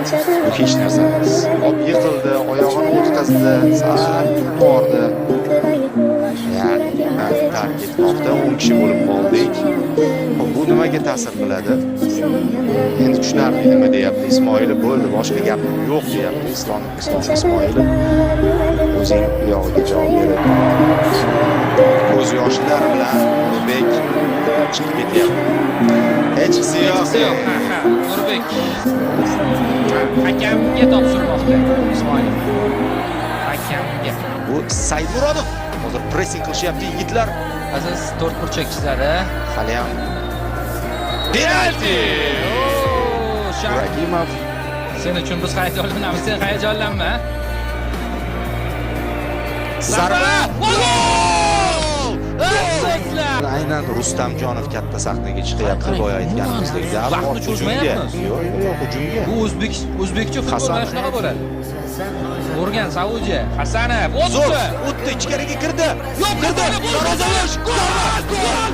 Bu hech narsa emas. Yiqildi, oyog'ini o'tkazdi, sal bordi. Ya'ni tark etmoqda 10 kishi bo'lib qoldik. Bu nimaga ta'sir qiladi? Endi tushunarli nima deyapti Ismoilov, bo'ldi, boshqa gap yo'q deyapti Islom Ismoilov. O'zing uyog'iga javob beradi. Ko'z yoshlari bilan Nurbek chiqib ketyapti. Hech qisi yo'q. Nurbek hakamga topshirmoqda Ismoilov. Hakamga. Bu Saidmurodov hozir pressing qilishyapti yigitlar. Aziz to'rt burchak chizadi. Hali ham penalti. Ibragimov Sen uchun biz hayajonlanamiz, sen hayajonlanma. zarba. Gol! Aynan Rustamjonov katta sahnaga chiqyapti, boya aytganimizdek. Vaqtni cho'zmayapmiz. Yo'q, hujumga. Bu o'zbekcha futbol mana shunaqa bo'ladi. O'rgan Saudiya, Hasanov o'tdi. O'tdi, ichkariga kirdi. Yo'q, kirdi. Darvozalash. Gol!